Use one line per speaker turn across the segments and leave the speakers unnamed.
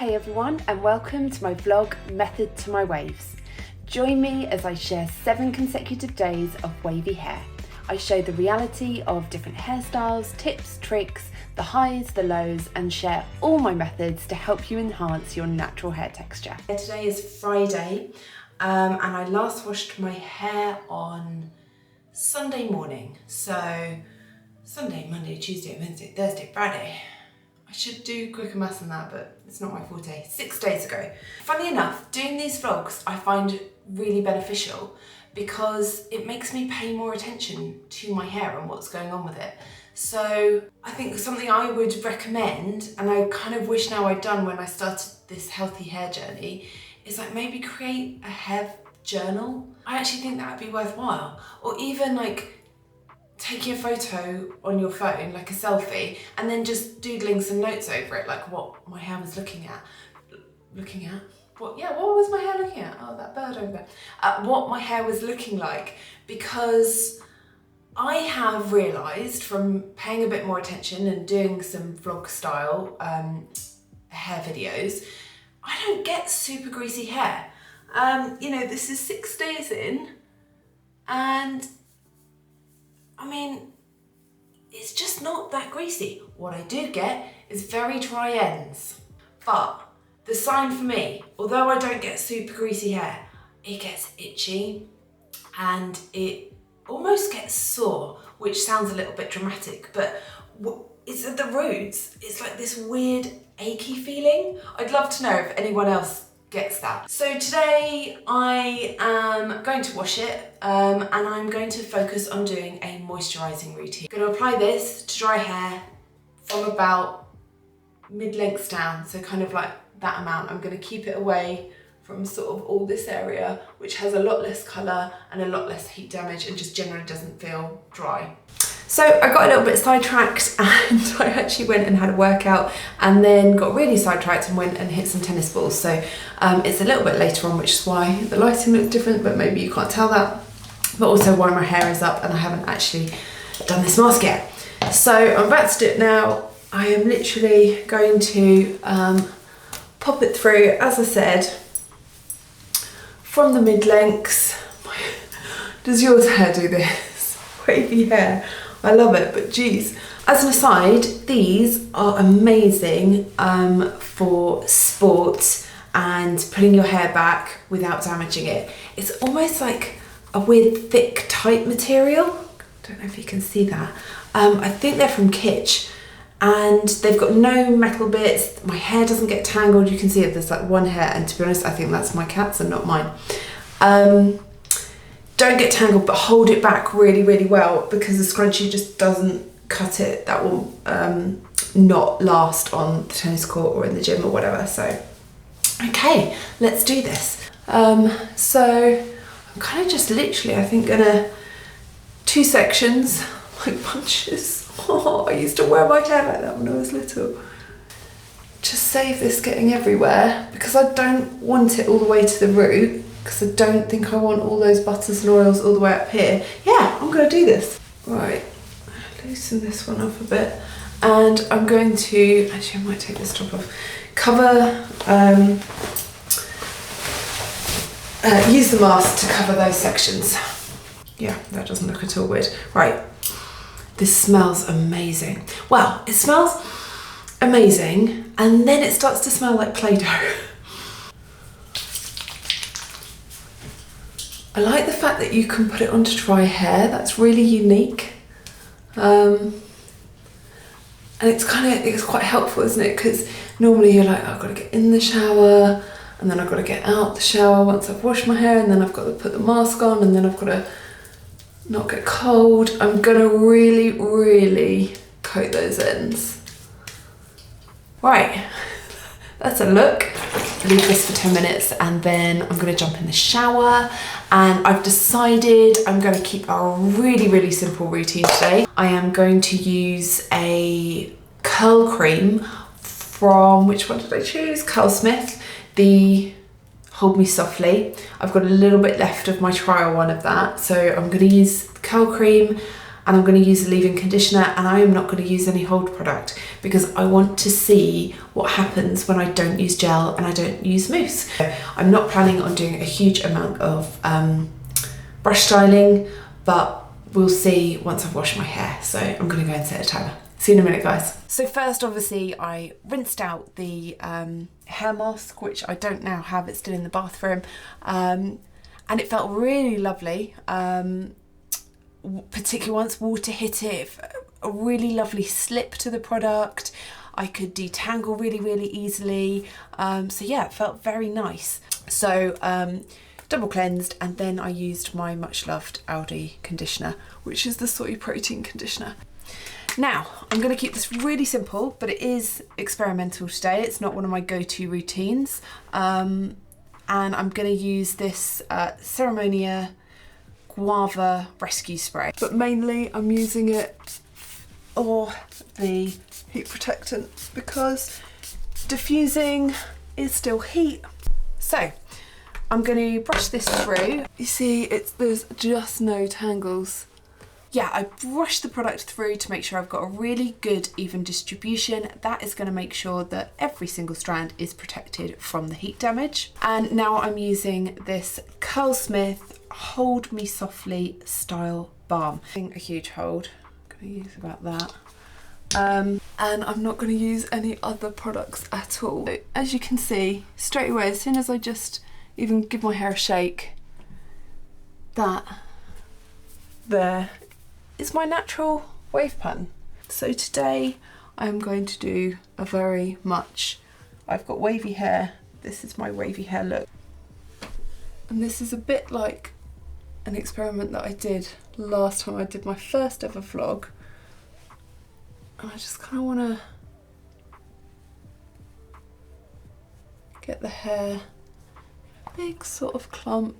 Hey everyone, and welcome to my vlog, Method to My Waves. Join me as I share 7 consecutive days of wavy hair. I show the reality of different hairstyles, tips, tricks, the highs, the lows, and share all my methods to help you enhance your natural hair texture. Today is Friday, and I last washed my hair on Sunday morning. So Sunday, Monday, Tuesday, Wednesday, Thursday, Friday. I should do quicker maths than that, but it's not my forte. 6 days ago. Funny enough, doing these vlogs I find really beneficial because it makes me pay more attention to my hair and what's going on with it. So I think something I would recommend, and I kind of wish now I'd done when I started this healthy hair journey, is like maybe create a hair journal. I actually think that would be worthwhile. Or even like taking a photo on your phone, like a selfie, and then just doodling some notes over it, like what my hair was looking at. What was my hair looking at? Oh, that bird over there. What my hair was looking like, because I have realised from paying a bit more attention and doing some vlog style hair videos, I don't get super greasy hair. This is 6 days in, and I mean, it's just not that greasy. What I do get is very dry ends. But the sign for me, although I don't get super greasy hair, it gets itchy and it almost gets sore, which sounds a little bit dramatic, but it's at the roots. It's like this weird achy feeling. I'd love to know if anyone else gets that. So today I am going to wash it and I'm going to focus on doing a moisturizing routine. I'm going to apply this to dry hair from about mid-length down, so kind of like that amount. I'm going to keep it away from sort of all this area, which has a lot less colour and a lot less heat damage and just generally doesn't feel dry. So I got a little bit sidetracked and I actually went and had a workout and then got really sidetracked and went and hit some tennis balls. So it's a little bit later on, which is why the lighting looks different, but maybe you can't tell that. But also why my hair is up and I haven't actually done this mask yet. So I'm about to do it now. I am literally going to pop it through, as I said, from the mid-lengths. Does yours hair do this? Wavy hair. I love it, but geez. As an aside, these are amazing for sport and putting your hair back without damaging it. It's almost like a weird thick tight material. I don't know if you can see that. I think they're from Kitsch and they've got no metal bits. My hair doesn't get tangled. You can see it, there's like one hair, and to be honest, I think that's my cat's and not mine. Don't get tangled, but hold it back really, really well, because the scrunchie just doesn't cut it. That will not last on the tennis court or in the gym or whatever. So, okay, let's do this. So I'm kind of just literally, I think, gonna 2 sections, like bunches. Oh, I used to wear my hair like that when I was little. Just save this getting everywhere, because I don't want it all the way to the root, because I don't think I want all those butters and oils all the way up here. Yeah, I'm going to do this. Right, loosen this one up a bit. And I'm going to, actually I might take this top off, use the mask to cover those sections. Yeah, that doesn't look at all weird. Right, this smells amazing. Well, it smells amazing, and then it starts to smell like Play-Doh. I like the fact that you can put it onto dry hair. That's really unique. And it's quite helpful, isn't it? Because normally you're like, I've got to get in the shower, and then I've got to get out the shower once I've washed my hair, and then I've got to put the mask on, and then I've got to not get cold. I'm gonna really, really coat those ends. Right, that's a look. Leave this for 10 minutes and then I'm going to jump in the shower, and I've decided I'm going to keep a really, really simple routine today. I am going to use a curl cream from, which one did I choose? Curl Smith, the Hold Me Softly. I've got a little bit left of my trial one of that, so I'm going to use curl cream and I'm going to use a leave-in conditioner, and I am not going to use any hold product because I want to see what happens when I don't use gel and I don't use mousse. I'm not planning on doing a huge amount of brush styling, but we'll see once I've washed my hair. So I'm going to go and set a timer. See you in a minute, guys. So first, obviously, I rinsed out the hair mask, which I don't now have, it's still in the bathroom, and it felt really lovely, particularly once water hit it, a really lovely slip to the product. I could detangle really easily, so yeah, it felt very nice. So double cleansed, and then I used my much loved Aldi conditioner, which is the soy protein conditioner. Now, I'm going to keep this really simple, but it is experimental today. It's not one of my go-to routines. And I'm going to use this Ceremonia Guava Rescue Spray. But mainly I'm using it for the heat protectant because diffusing is still heat. So, I'm going to brush this through. You see, there's just no tangles. Yeah, I brushed the product through to make sure I've got a really good even distribution. That is going to make sure that every single strand is protected from the heat damage. And now I'm using this Curlsmith Hold Me Softly Style Balm. A huge hold, I'm going to use about that. And I'm not going to use any other products at all. So, as you can see, straight away, as soon as I just even give my hair a shake, that there is my natural wave pattern. So today I'm going to do a very much, I've got wavy hair, this is my wavy hair look. And this is a bit like an experiment that I did last time I did my first ever vlog. And I just kind of want to get the hair a big sort of clump,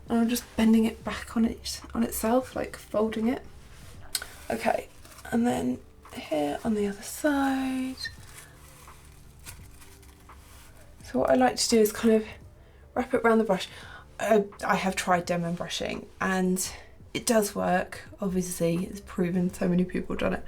and I'm just bending it back on itself, like folding it. Okay, and then here on the other side. So what I like to do is kind of wrap it around the brush. I have tried Denman brushing and it does work. Obviously, it's proven, so many people have done it.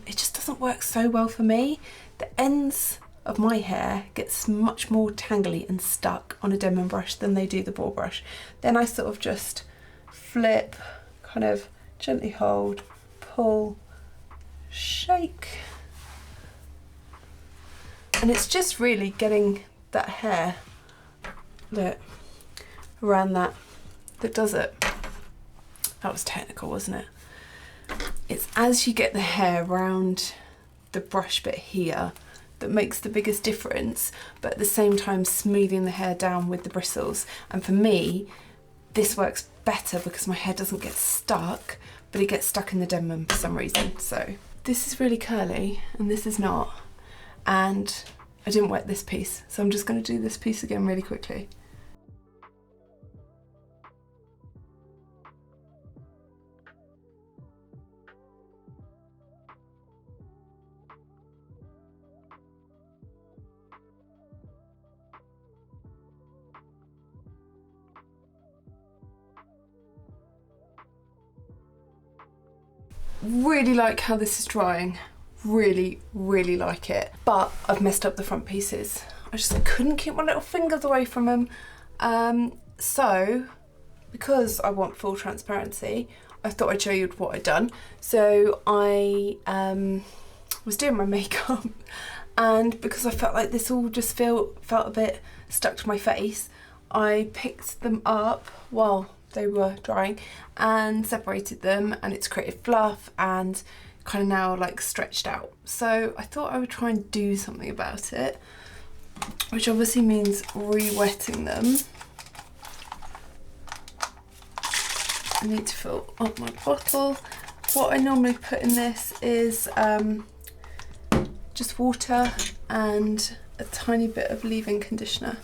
It just doesn't work so well for me. The ends of my hair gets much more tangly and stuck on a Denman brush than they do the ball brush. Then I sort of just flip, kind of gently hold, pull, shake. And it's just really getting that hair, look, around that does it. That was technical, wasn't it? It's as you get the hair around the brush bit here that makes the biggest difference, but at the same time smoothing the hair down with the bristles. And for me, this works better because my hair doesn't get stuck, but it gets stuck in the Denman for some reason. So this is really curly and this is not. And I didn't wet this piece, so I'm just going to do this piece again really quickly. Really like how this is drying. Really like it. But I've messed up the front pieces. I just couldn't keep my little fingers away from them. So, because I want full transparency, I thought I'd show you what I'd done. So I was doing my makeup, and because I felt like this all just felt a bit stuck to my face, I picked them up while they were drying and separated them, and it's created fluff and kind of now like stretched out. So I thought I would try and do something about it, which obviously means re-wetting them. I need to fill up my bottle. What I normally put in this is just water and a tiny bit of leave-in conditioner.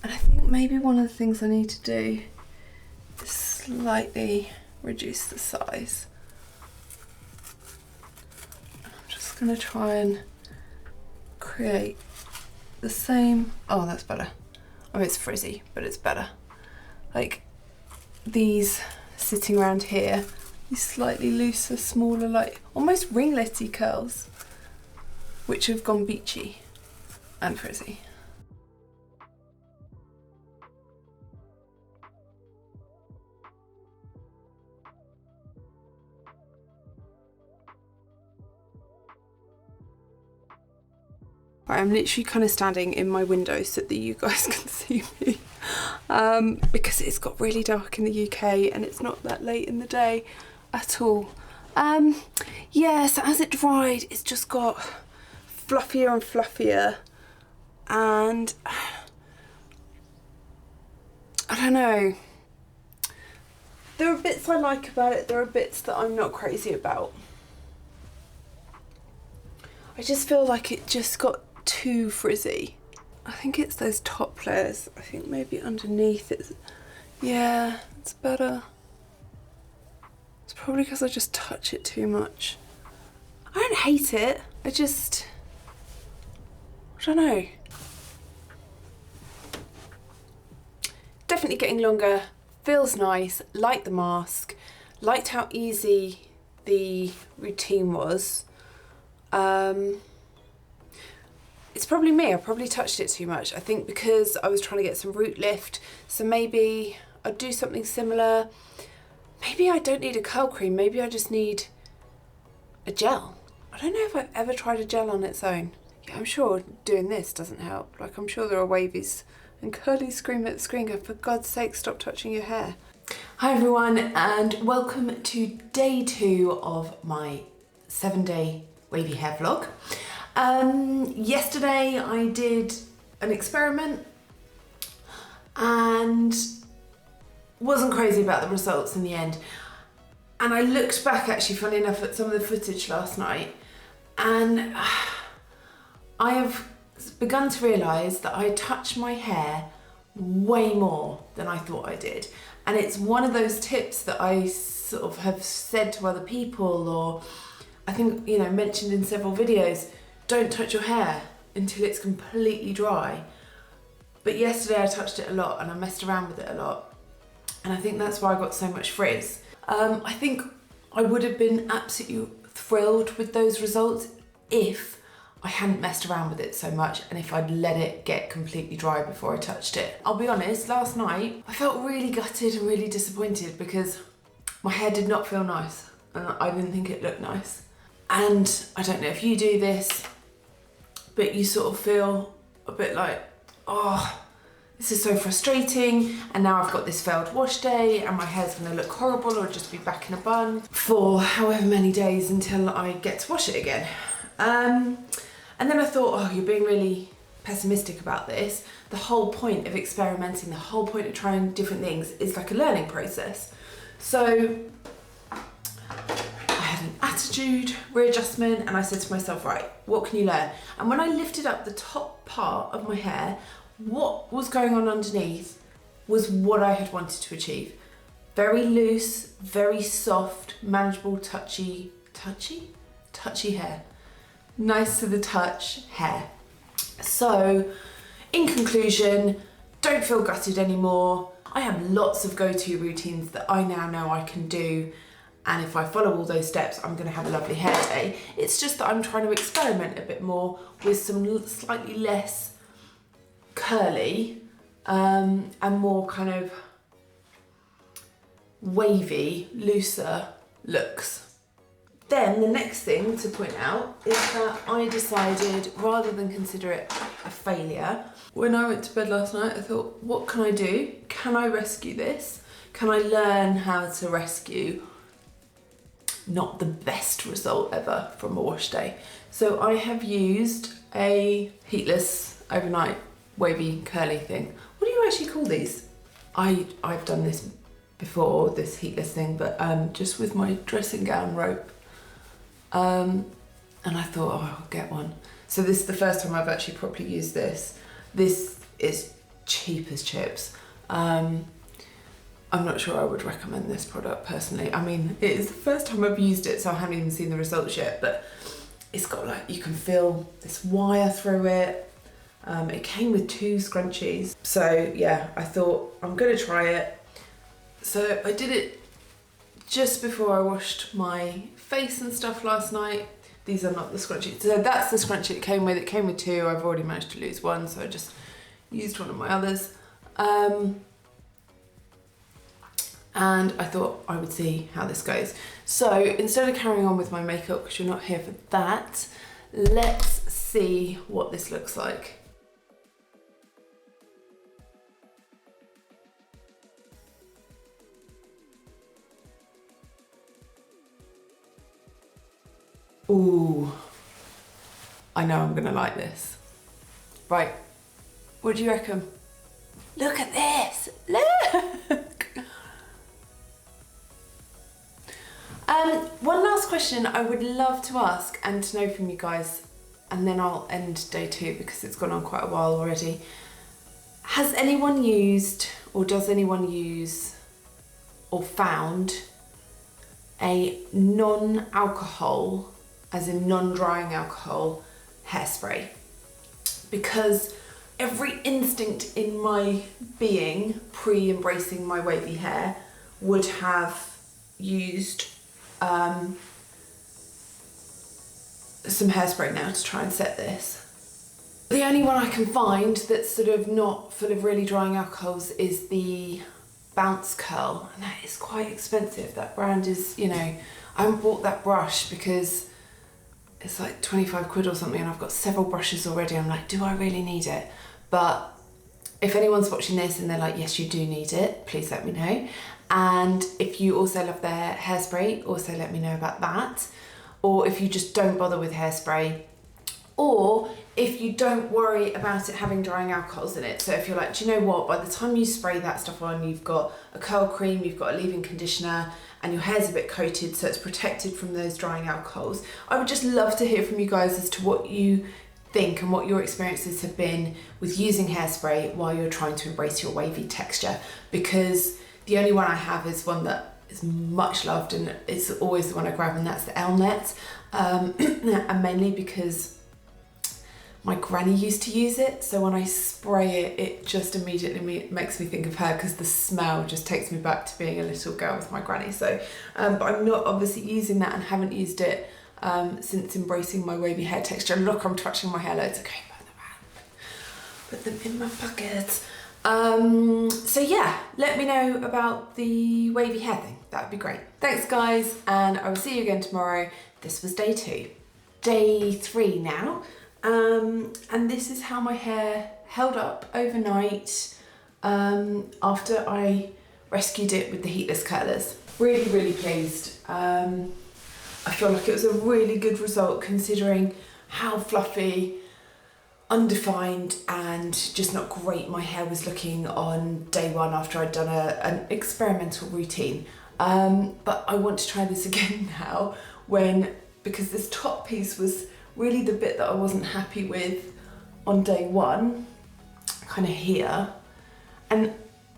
And I think maybe one of the things I need to do is slightly reduce the size. I'm just going to try and create the same. Oh, that's better. I mean, it's frizzy, but it's better. Like these sitting around here
these slightly looser, smaller, like almost ringlety curls, which have gone beachy and frizzy. Right, I'm literally kind of standing in my window so that you guys can see me, because it's got really dark in the UK and it's not that late in the day at all. Yeah, so as it dried, it's just got fluffier and fluffier, and I don't know. There are bits I like about it, there are bits that I'm not crazy about. I just feel like it just got too frizzy. I think it's those top layers. I think maybe underneath it's, yeah, it's better. It's probably because I just touch it too much. I don't hate it, I don't know. Definitely getting longer, feels nice, like the mask, liked how easy the routine was. It's probably me, I probably touched it too much. I think because I was trying to get some root lift, so maybe I'd do something similar. Maybe I don't need a curl cream, maybe I just need a gel. I don't know if I've ever tried a gel on its own. Yeah, I'm sure doing this doesn't help. Like, I'm sure there are wavies and curlies scream at the screen go, for God's sake, stop touching your hair. Hi everyone, and welcome to day 2 of my 7-day wavy hair vlog. Yesterday I did an experiment and wasn't crazy about the results in the end. And I looked back, actually, funny enough, at some of the footage last night, and I have begun to realise that I touch my hair way more than I thought I did. And it's one of those tips that I sort of have said to other people, or I think, you know, mentioned in several videos, don't touch your hair until it's completely dry. But yesterday I touched it a lot and I messed around with it a lot. And I think that's why I got so much frizz. I think I would have been absolutely thrilled with those results if I hadn't messed around with it so much and if I'd let it get completely dry before I touched it. I'll be honest, last night I felt really gutted and really disappointed because my hair did not feel nice and I didn't think it looked nice. And I don't know if you do this, but you sort of feel a bit like, oh, this is so frustrating, and now I've got this failed wash day and my hair's gonna look horrible or just be back in a bun for however many days until I get to wash it again. And then I thought, oh, you're being really pessimistic about this. The whole point of experimenting, the whole point of trying different things is like a learning process. So I had an attitude readjustment and I said to myself, right, what can you learn? And when I lifted up the top part of my hair, what was going on underneath was what I had wanted to achieve. Very loose, very soft, manageable, touchy hair. Nice to the touch hair. So, in conclusion, don't feel gutted anymore. I have lots of go-to routines that I now know I can do, and if I follow all those steps, I'm gonna have a lovely hair day. It's just that I'm trying to experiment a bit more with some slightly less curly and more kind of wavy, looser looks. Then the next thing to point out is that I decided, rather than consider it a failure, when I went to bed last night, I thought, what can I do? Can I rescue this? Can I learn how to rescue not the best result ever from a wash day? So I have used a Heatless overnight wavy curly thing. What do you actually call these? I've done this before, this Heatless thing, but just with my dressing gown rope. And I thought, oh, I'll get one. So this is the first time I've actually properly used this. This is cheap as chips. I'm not sure I would recommend this product personally. I mean, it is the first time I've used it, so I haven't even seen the results yet, but it's got like, you can feel this wire through it. It came with 2 scrunchies. So yeah, I thought I'm gonna try it. So I did it just before I washed my face and stuff last night. These are not the scrunchie. So that's the scrunchie it came with. It came with two. I've already managed to lose one, so I just used one of my others. And I thought I would see how this goes. So instead of carrying on with my makeup, because you're not here for that, let's see what this looks like. Ooh, I know I'm gonna like this. Right, what do you reckon? Look at this, look! One last question I would love to ask and to know from you guys, and then I'll end day 2 because it's gone on quite a while already. Has anyone used, or does anyone use, or found a non-alcohol, as in non-drying alcohol, hairspray? Because every instinct in my being, pre-embracing my wavy hair, would have used some hairspray now to try and set this. The only one I can find that's sort of not full of really drying alcohols is the Bounce Curl, and that is quite expensive. That brand is, you know, I haven't bought that brush because it's like 25 quid or something, and I've got several brushes already. I'm like, do I really need it? But if anyone's watching this and they're like, yes, you do need it, please let me know. And if you also love their hairspray, also let me know about that. Or if you just don't bother with hairspray, or if you don't worry about it having drying alcohols in it. So if you're like, do you know what, by the time you spray that stuff on, you've got a curl cream, you've got a leave-in conditioner, and your hair's a bit coated, so it's protected from those drying alcohols. I would just love to hear from you guys as to what you think and what your experiences have been with using hairspray while you're trying to embrace your wavy texture, because the only one I have is one that is much loved, and it's always the one I grab, and that's the Elnet. And mainly because my granny used to use it, so when I spray it, it just immediately makes me think of her, because the smell just takes me back to being a little girl with my granny. So, but I'm not obviously using that and haven't used it since embracing my wavy hair texture. Look, I'm touching my hair loads. Okay, put them in my pockets. So yeah, let me know about the wavy hair thing. That would be great. Thanks guys, and I will see you again tomorrow. This was day 2. Day 3 now. And this is how my hair held up overnight after I rescued it with the Heatless curlers. Really, really pleased. I feel like it was a really good result considering how fluffy, undefined and just not great my hair was looking on day 1 after I'd done an experimental routine. But I want to try this again now because this top piece was really the bit that I wasn't happy with on day 1, kind of here. And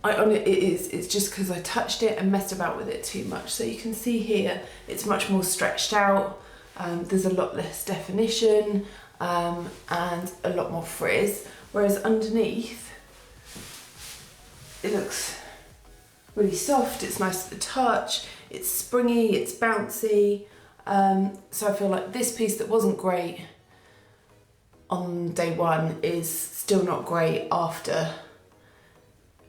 it's just because I touched it and messed about with it too much. So you can see here, it's much more stretched out. There's a lot less definition and a lot more frizz. Whereas underneath, it looks really soft, it's nice to the touch, it's springy, it's bouncy. So I feel like this piece that wasn't great on day 1 is still not great after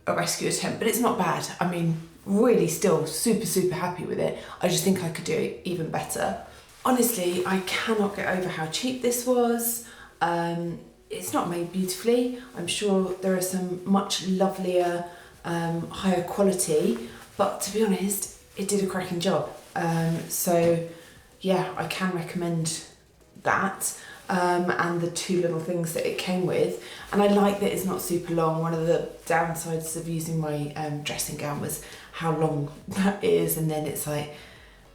a rescue attempt, but it's not bad. I mean, really still super, super happy with it. I just think I could do it even better. Honestly, I cannot get over how cheap this was. It's not made beautifully. I'm sure there are some much lovelier, higher quality, but to be honest, it did a cracking job. So yeah, I can recommend that. And the 2 little things that it came with. And I like that it's not super long. One of the downsides of using my dressing gown was how long that is, and then it's like,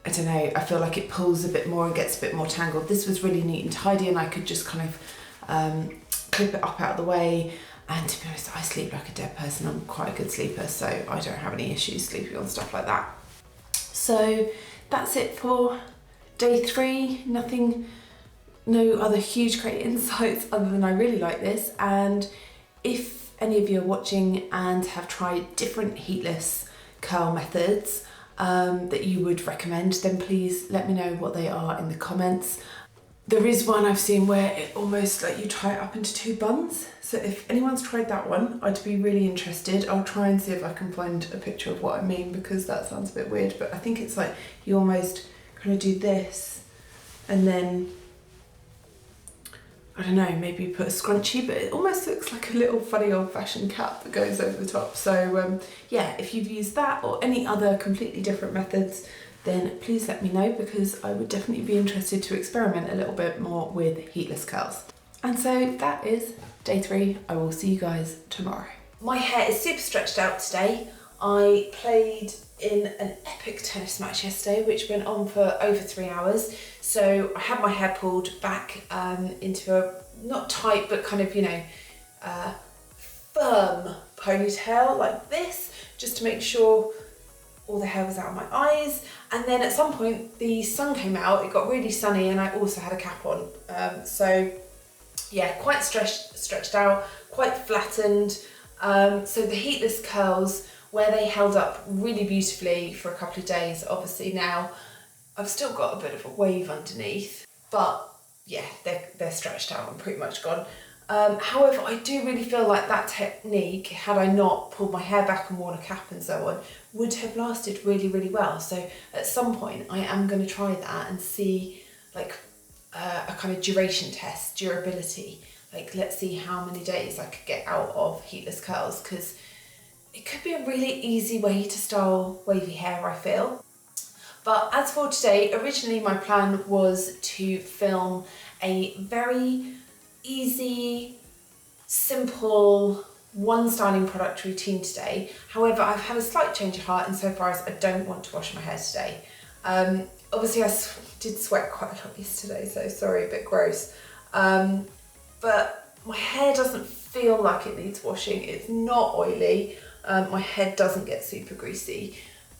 I don't know, I feel like it pulls a bit more and gets a bit more tangled. This was really neat and tidy, and I could just kind of clip it up out of the way. And to be honest, I sleep like a dead person. I'm quite a good sleeper, so I don't have any issues sleeping on stuff like that. So that's it for day 3. No other huge great insights other than I really like this. And if any of you are watching and have tried different heatless curl methods, that you would recommend, then please let me know what they are in the comments. There is one I've seen where it almost like you tie it up into 2 buns. So if anyone's tried that one, I'd be really interested. I'll try and see if I can find a picture of what I mean, because that sounds a bit weird, but I think it's like you almost kind of do this and then, I don't know, maybe put a scrunchie, but it almost looks like a little funny old-fashioned cap that goes over the top. So yeah, if you've used that or any other completely different methods, then please let me know, because I would definitely be interested to experiment a little bit more with heatless curls. And so that is day 3. I will see you guys tomorrow. My hair is super stretched out today. I played in an epic tennis match yesterday, which went on for over 3 hours. So I had my hair pulled back into a, not tight, but kind of, you know, firm ponytail like this, just to make sure all the hair was out of my eyes. And then at some point the sun came out, it got really sunny, and I also had a cap on. So yeah, quite stretched out, quite flattened. So the heatless curls, where they held up really beautifully for a couple of days, obviously now I've still got a bit of a wave underneath, but yeah, they're stretched out and pretty much gone. However, I do really feel like that technique, had I not pulled my hair back and worn a cap and so on, would have lasted really, really well. So at some point I am going to try that and see like a kind of duration test, durability. Like, let's see how many days I could get out of heatless curls, because it could be a really easy way to style wavy hair, I feel. But as for today, originally my plan was to film a very easy, simple, one styling product routine today. However, I've had a slight change of heart insofar as I don't want to wash my hair today. Obviously I did sweat quite a lot yesterday, so sorry, a bit gross. But my hair doesn't feel like it needs washing. It's not oily. My head doesn't get super greasy,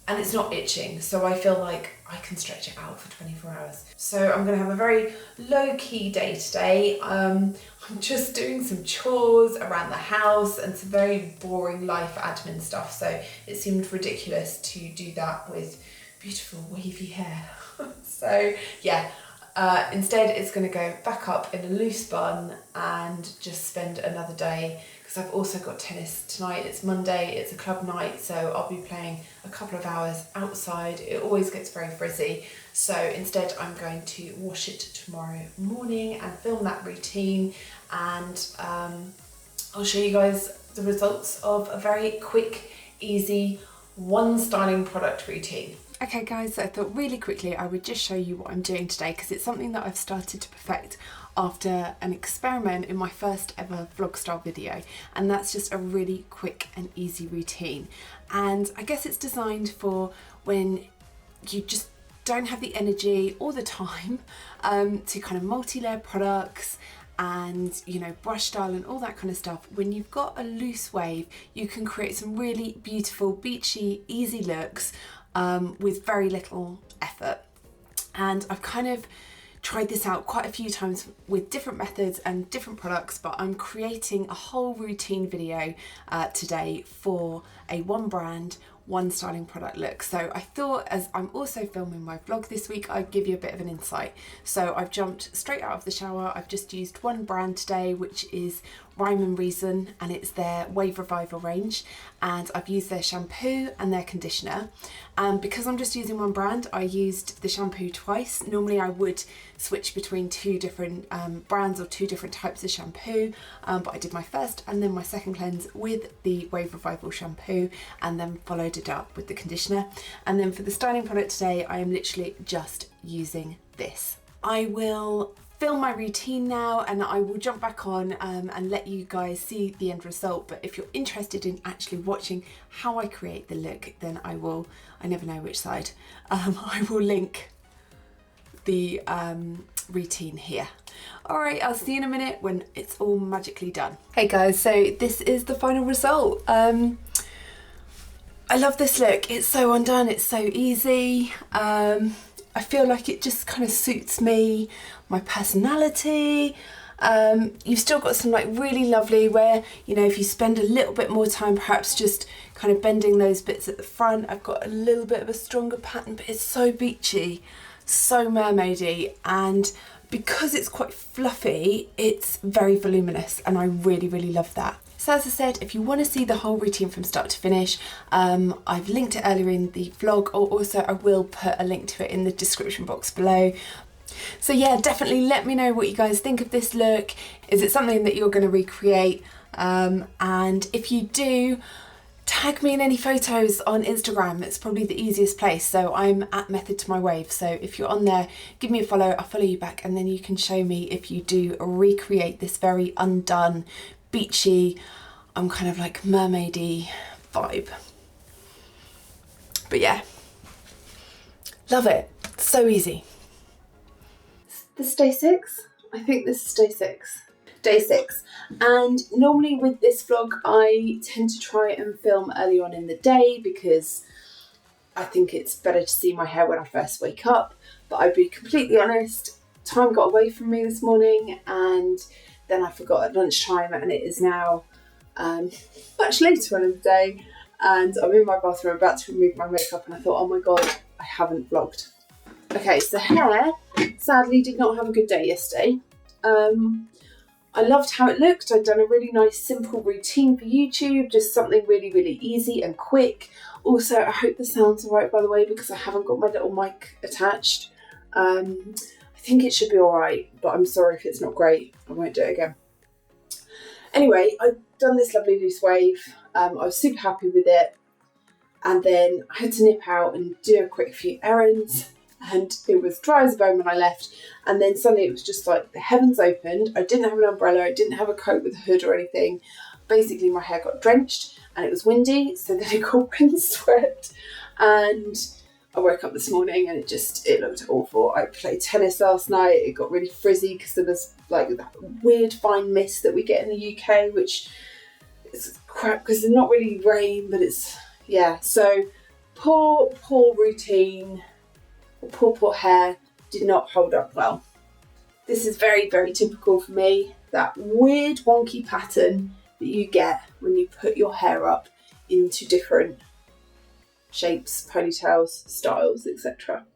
and it's not itching, so I feel like I can stretch it out for 24 hours. So I'm gonna have a very low-key day today. I'm just doing some chores around the house and some very boring life admin stuff, so it seemed ridiculous to do that with beautiful wavy hair. So yeah, instead it's gonna go back up in a loose bun and just spend another day, because I've also got tennis tonight. It's Monday, it's a club night, so I'll be playing a couple of hours outside. It always gets very frizzy, so instead I'm going to wash it tomorrow morning and film that routine, and I'll show you guys the results of a very quick, easy, one styling product routine. Okay guys, so I thought really quickly I would just show you what I'm doing today, because it's something that I've started to perfect after an experiment in my first ever vlog style video, and that's just a really quick and easy routine. And I guess it's designed for when you just don't have the energy or the time to kind of multi-layer products and, you know, brush style and all that kind of stuff. When you've got a loose wave, you can create some really beautiful, beachy, easy looks with very little effort. And I've kind of tried this out quite a few times with different methods and different products, but I'm creating a whole routine video today for a one brand, one styling product look. So I thought, as I'm also filming my vlog this week, I'd give you a bit of an insight. So I've jumped straight out of the shower. I've just used one brand today, which is Rhyme and Reason, and it's their Wave Revival range, and I've used their shampoo and their conditioner. And because I'm just using one brand, I used the shampoo twice. Normally I would switch between 2 different brands or 2 different types of shampoo, but I did my first and then my second cleanse with the Wave Revival shampoo, and then followed it up with the conditioner. And then for the styling product today, I am literally just using this. I will film my routine now, and I will jump back on and let you guys see the end result. But if you're interested in actually watching how I create the look, then I never know which side, I will link the routine here. All right, I'll see you in a minute when it's all magically done. Hey guys, so this is the final result. I love this look. It's so undone, it's so easy. I feel like it just kind of suits me, my personality, You've still got some like really lovely where, you know, if you spend a little bit more time perhaps just kind of bending those bits at the front. I've got a little bit of a stronger pattern, but it's so beachy, so mermaidy, and because it's quite fluffy, it's very voluminous, and I really, really love that. So as I said, if you want to see the whole routine from start to finish, I've linked it earlier in the vlog, or also I will put a link to it in the description box below. So yeah, definitely let me know what you guys think of this look. Is it something that you're going to recreate? And if you do, tag me in any photos on Instagram. It's probably the easiest place. So I'm at Method to My Wave. So if you're on there, give me a follow, I'll follow you back, and then you can show me if you do recreate this very undone, beachy, kind of like mermaidy vibe. But yeah, love it. So easy. This is day 6. I think this is day 6. Day 6. And normally with this vlog, I tend to try and film early on in the day because I think it's better to see my hair when I first wake up. But I'd be completely honest, time got away from me this morning, and then I forgot at lunchtime, and it is now much later on in the day, and I'm in my bathroom about to remove my makeup, and I thought, oh my god, I haven't vlogged. Okay, so hair sadly did not have a good day yesterday. I loved how it looked. I'd done a really nice simple routine for YouTube, just something really, really easy and quick. Also, I hope the sound's alright, by the way, because I haven't got my little mic attached. I think it should be alright, but I'm sorry if it's not great. I won't do it again. Anyway, I've done this lovely loose wave. I was super happy with it. And then I had to nip out and do a quick few errands. And it was dry as a bone when I left, and then suddenly it was just like the heavens opened. I didn't have an umbrella, I didn't have a coat with a hood or anything. Basically my hair got drenched and it was windy, so then it got windswept, and I woke up this morning and it looked awful. I played tennis last night, it got really frizzy because there was like that weird fine mist that we get in the UK, which is crap because it's not really rain, but it's, yeah, so poor routine. Poor hair did not hold up well. This is very, very typical for me, that weird wonky pattern that you get when you put your hair up into different shapes, ponytails, styles, etc.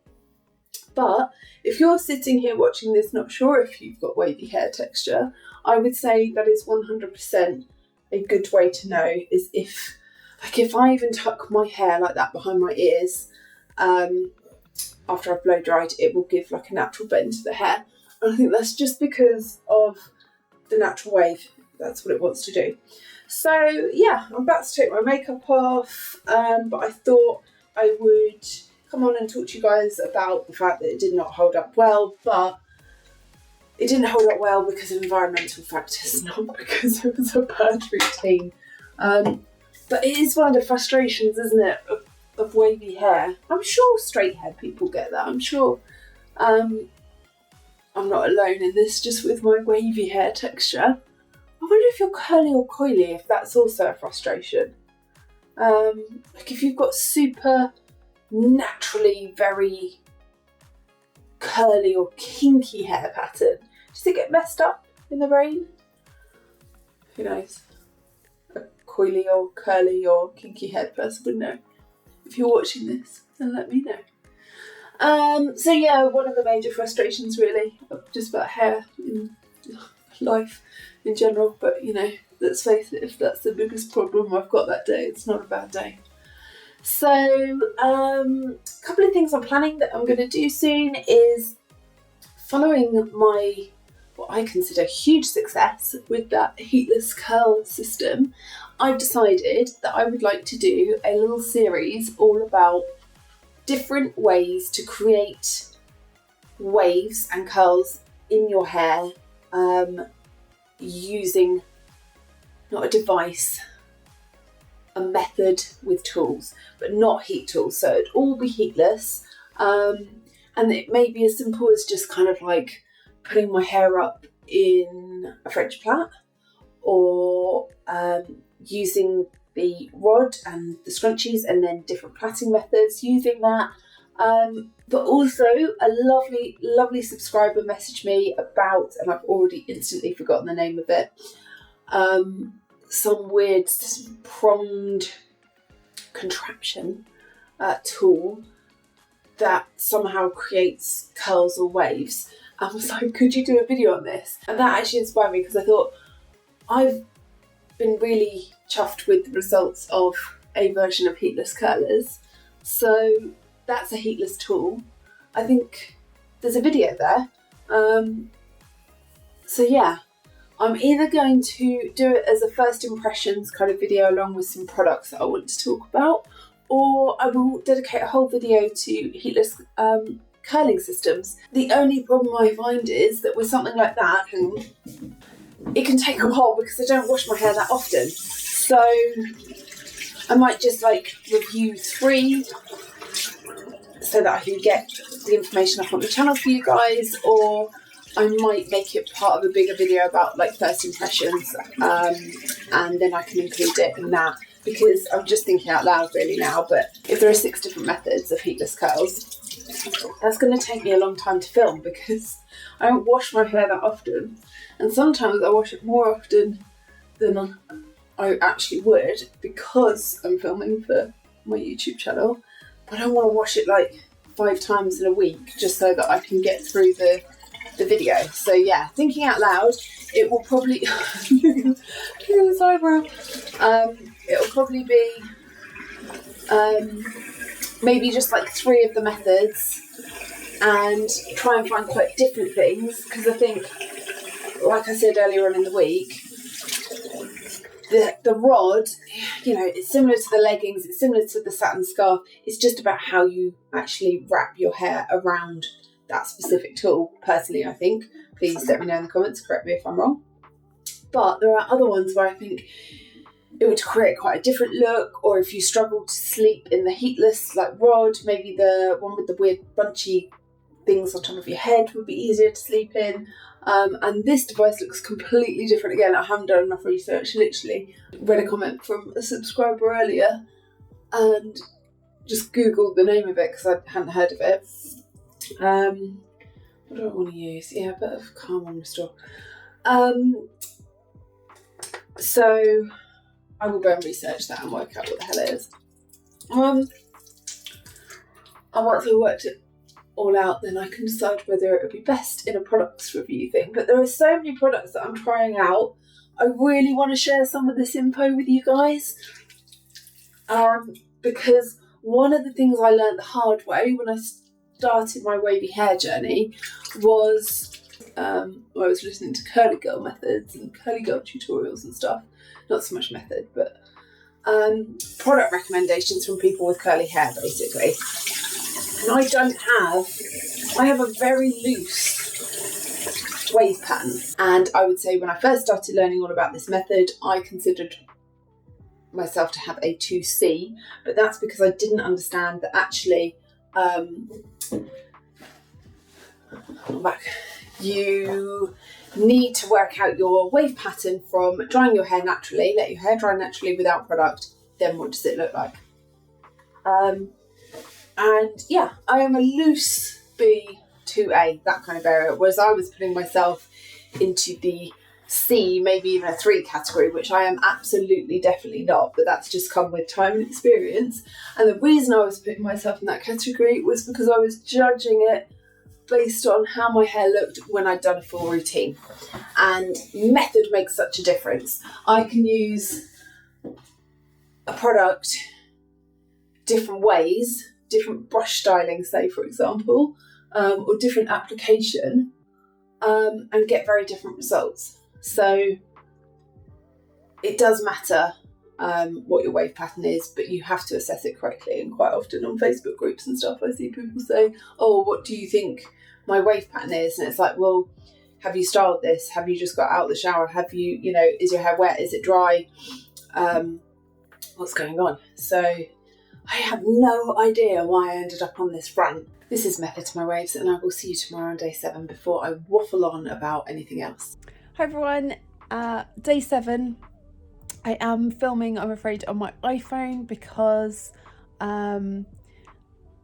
But if you're sitting here watching this not sure if you've got wavy hair texture, I would say that is 100% a good way to know, is if I even tuck my hair like that behind my ears, after I've blow dried, it will give like a natural bend to the hair. And I think that's just because of the natural wave. That's what it wants to do. So yeah, I'm about to take my makeup off, but I thought I would come on and talk to you guys about the fact that it did not hold up well, but it didn't hold up well because of environmental factors, not because it was a bad routine. But it is one of the frustrations, isn't it, of wavy hair. I'm sure straight hair people get that. I'm sure I'm not alone in this, just with my wavy hair texture. I wonder if you're curly or coily, if that's also a frustration. Like if you've got super naturally very curly or kinky hair pattern, does it get messed up in the rain? Who knows? A coily or curly or kinky haired person would know. If you're watching this, then let me know. So yeah, one of the major frustrations really of just about hair in life in general, but you know, let's face it, if that's the biggest problem I've got that day, it's not a bad day. So a couple of things I'm planning that I'm going to do soon is, following my, what I consider huge success with that heatless curl system, I've decided that I would like to do a little series all about different ways to create waves and curls in your hair, using not a device, a method with tools, but not heat tools. So it'd all be heatless, and it may be as simple as just kind of like putting my hair up in a French plait, or using the rod and the scrunchies and then different plaiting methods using that, But also a lovely subscriber messaged me about, and I've already instantly forgotten the name of it, some weird pronged contraption tool that somehow creates curls or waves. I was like, could you do a video on this? And that actually inspired me, because I thought, I've been really chuffed with the results of a version of Heatless curlers. So that's a Heatless tool. I think there's a video there. So yeah, I'm either going to do it as a first impressions kind of video along with some products that I want to talk about, or I will dedicate a whole video to Heatless curling systems. The only problem I find is that with something like that, it can take a while because I don't wash my hair that often. So I might just like review 3 so that I can get the information up on the channel for you guys, or I might make it part of a bigger video about like first impressions, and then I can include it in that, because I'm just thinking out loud really now. But if there are 6 different methods of heatless curls, that's going to take me a long time to film, because I don't wash my hair that often, and sometimes I wash it more often than I actually would, because I'm filming for my YouTube channel. But I don't want to wash it like 5 times in a week just so that I can get through the video. So yeah, thinking out loud, it will probably look at this eyebrow. It'll probably be maybe just like 3 of the methods, and try and find quite different things, because I think, like I said earlier on in the week, the rod, you know, it's similar to the leggings, it's similar to the satin scarf. It's just about how you actually wrap your hair around that specific tool, personally, I think. Please let me know in the comments, correct me if I'm wrong. But there are other ones where I think it would create quite a different look, or if you struggle to sleep in the heatless like rod, maybe the one with the weird bunchy things on top of your head would be easier to sleep in. And this device looks completely different. Again, I haven't done enough research. Literally read a comment from a subscriber earlier and just googled the name of it because I hadn't heard of it. What do I want to use? Yeah, a bit of Calm and Restore. So I will go and research that and work out what the hell it is. And once I worked it all out, then I can decide whether it would be best in a products review thing. But there are so many products that I'm trying out. I really want to share some of this info with you guys, because one of the things I learned the hard way when I started my wavy hair journey was I was listening to curly girl methods and curly girl tutorials and stuff. Not so much method, but product recommendations from people with curly hair, basically. And I have a very loose wave pattern. And I would say when I first started learning all about this method, I considered myself to have a 2C, but that's because I didn't understand that actually, you need to work out your wave pattern from drying your hair naturally, let your hair dry naturally without product, then what does it look like? And yeah, I am a loose B2A, that kind of area, whereas I was putting myself into the C, maybe even a 3 category, which I am absolutely definitely not, but that's just come with time and experience. And the reason I was putting myself in that category was because I was judging it based on how my hair looked when I'd done a full routine. And method makes such a difference. I can use a product different ways, different brush styling, say for example, or different application, and get very different results. So it does matter what your wave pattern is, but you have to assess it correctly. And quite often on Facebook groups and stuff, I see people say, oh, what do you think my wave pattern is? And it's like, well, have you styled this? Have you just got out of the shower? Have you, is your hair wet? Is it dry? What's going on? So I have no idea why I ended up on this rant. This is Method to My Waves, and I will see you tomorrow on day 7 before I waffle on about anything else.
Hi everyone, day 7. I am filming, I'm afraid, on my iPhone because I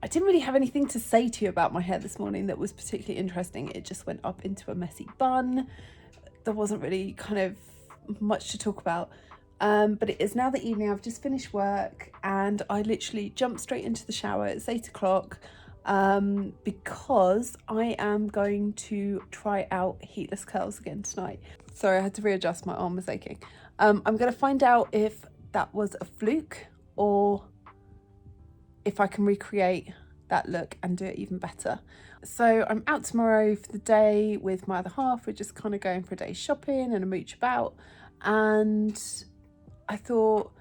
I didn't really have anything to say to you about my hair this morning that was particularly interesting. It just went up into a messy bun. There wasn't really kind of much to talk about. But it is now the evening. I've just finished work and I literally jumped straight into the shower. It's 8 o'clock because I am going to try out heatless curls again tonight. Sorry, I had to readjust, my arm was aching. I'm going to find out if that was a fluke or if I can recreate that look and do it even better. So I'm out tomorrow for the day with my other half. We're just kind of going for a day's shopping and a mooch about, and I thought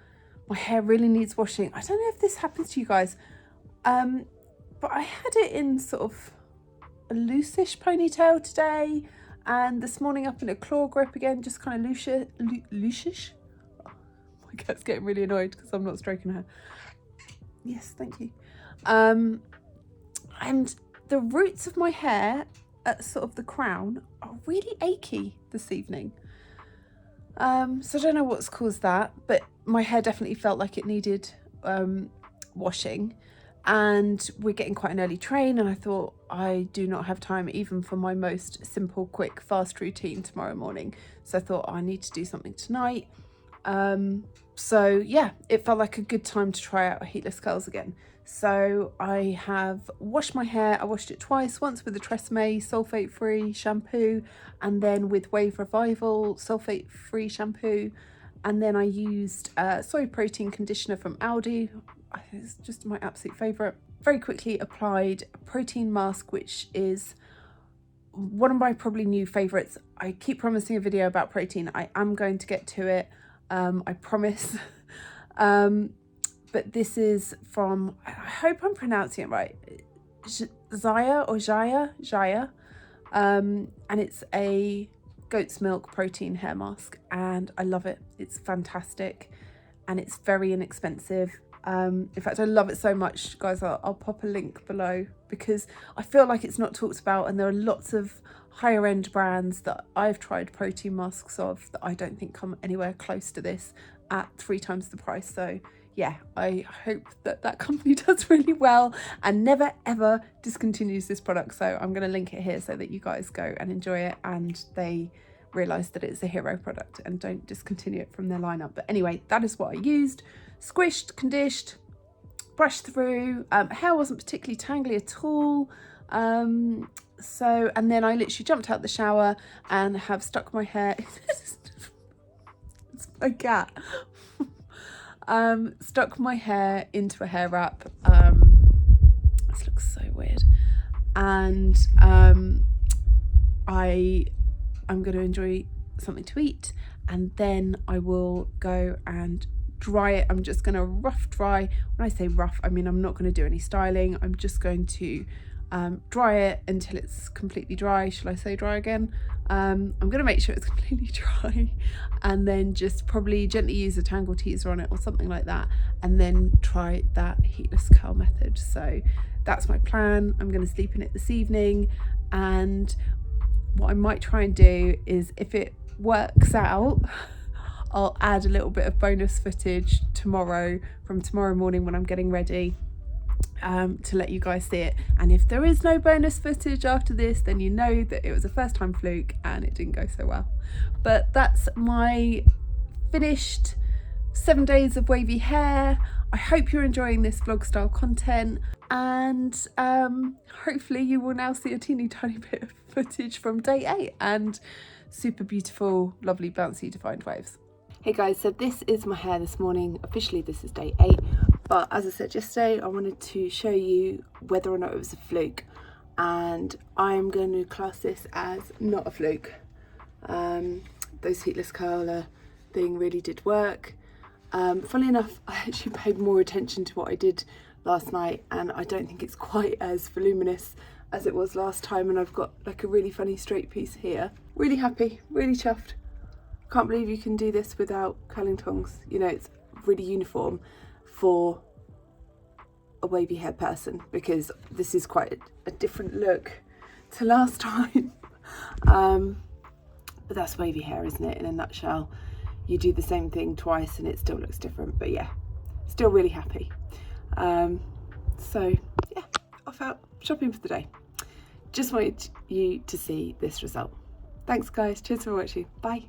my hair really needs washing. I don't know if this happens to you guys, but I had it in sort of a loose-ish ponytail today, and this morning up in a claw grip again, just kind of loose-ish. Oh, my cat's getting really annoyed because I'm not stroking her. Yes, thank you. And the roots of my hair at sort of the crown are really achy this evening. So I don't know what's caused that, but my hair definitely felt like it needed washing, and we're getting quite an early train, and I thought I do not have time even for my most simple, quick, fast routine tomorrow morning. So I thought I need to do something tonight. So yeah, it felt like a good time to try out heatless curls again. So I have washed my hair. I washed it twice, once with the Tresemme sulfate-free shampoo, and then with Wave Revival sulfate-free shampoo. And then I used soy protein conditioner from Aldi. I think it's just my absolute favourite. Very quickly applied a protein mask, which is one of my probably new favourites. I keep promising a video about protein. I am going to get to it. I promise. But this is from, I hope I'm pronouncing it right, Jaya. And it's a goat's milk protein hair mask, and I love it. It's fantastic and it's very inexpensive. In fact, I love it so much, guys. I'll pop a link below because I feel like it's not talked about, and there are lots of higher end brands that I've tried protein masks of that I don't think come anywhere close to this at 3 times the price. So yeah, I hope that that company does really well and never ever discontinues this product. So I'm going to link it here so that you guys go and enjoy it and they realise that it's a hero product and don't discontinue it from their lineup. But anyway, that is what I used. Squished, conditioned, brushed through. Hair wasn't particularly tangly at all. And then I literally jumped out the shower and have stuck my hair. It's my cat. Stuck my hair into a hair wrap. This looks so weird. And I'm going to enjoy something to eat, and then I will go and dry it. I'm just going to rough dry. When I say rough, I mean I'm not going to do any styling. I'm just going to dry it until it's completely dry. Shall I say dry again? I'm going to make sure it's completely dry, and then just probably gently use a tangle teaser on it or something like that, and then try that heatless curl method. So that's my plan. I'm going to sleep in it this evening, and what I might try and do is, if it works out, I'll add a little bit of bonus footage tomorrow, from tomorrow morning when I'm getting ready, to let you guys see it. And if there is no bonus footage after this, then you know that it was a first time fluke and it didn't go so well. But that's my finished 7 days of wavy hair. I hope you're enjoying this vlog style content, and hopefully you will now see a teeny tiny bit of footage from day 8 and super beautiful, lovely, bouncy, defined waves. Hey guys, so this is my hair this morning. Officially this is day 8, but as I said yesterday, I wanted to show you whether or not it was a fluke, and I'm going to class this as not a fluke. Those heatless curler thing really did work. Funnily enough, I actually paid more attention to what I did last night, and I don't think it's quite as voluminous as it was last time, and I've got like a really funny straight piece here. Really happy, really chuffed. Can't believe you can do this without curling tongs. You know, it's really uniform for a wavy hair person, because this is quite a different look to last time. But that's wavy hair, isn't it, in a nutshell? You do the same thing twice and it still looks different, but yeah, still really happy. So yeah. off out shopping for the day. Just wanted you to see this result. Thanks guys, cheers for watching, bye.